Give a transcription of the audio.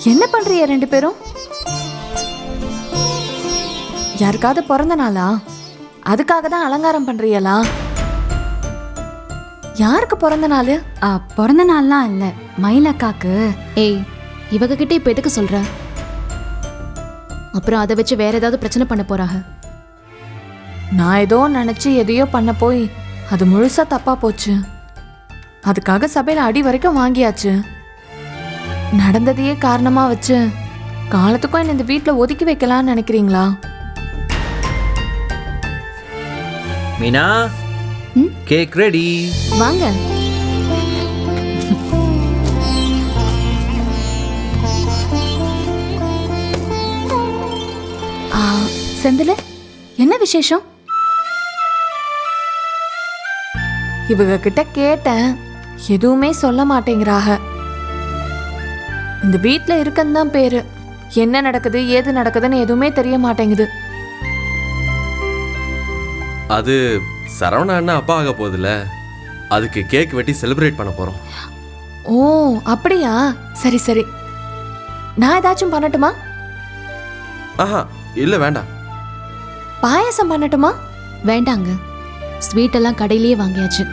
என்ன பண்றீங்க ரெண்டு பேரும்? யாருக்காவது பிறந்த நாளா? அதுக்காக தான் அலங்காரம் பண்றீங்களா? யாருக்கு பிறந்த நாள்? பிறந்த நாள்லாம் இல்ல, மயிலக்காக்கு. ஏய், இவங்க கிட்ட இப்ப எதுக்கு சொல்ற? அப்புறம் அதை வச்சு வேற ஏதாவது பிரச்சனை பண்ண போறாங்க. நான் ஏதோ நினைச்சு எதையோ பண்ண போய் அது முழுசா தப்பா போச்சு. அதுக்காக சபையில அடி வரைக்கும் வாங்கியாச்சு. நடந்ததையே காரணமா வச்சு காலத்துக்கும் என்ன இந்த வீட்டுல ஒதுக்கி வைக்கலாம்னு நினைக்கிறீங்களா? Meena, cake ready. வாங்க. செந்தில, என்ன விசேஷம்? இவங்க கிட்ட கேட்டேன், எதுவுமே சொல்ல மாட்டேங்கிறாக. இந்த வீட்டுல இருக்கன்னு தான் பேரு, என்ன நடக்குது ஏது நடக்குதுன்னு எதுவுமே தெரிய மாட்டேங்குது. அது சரவணா அண்ணா அப்பா ஆக போகுதுல்ல, அதுக்கு கேக் வெட்டி செலிப்ரேட் பண்ண போறோம். ஓ அப்படியா? சரி சரி, நான் ஏதாச்சும் பண்ணட்டுமா? ஆஹா இல்ல வேண்டாம். பாயாசம் பண்ணட்டுமா? வேண்டாங்க, ஸ்வீட் எல்லாம் கடையிலேயே வாங்கியாச்சு.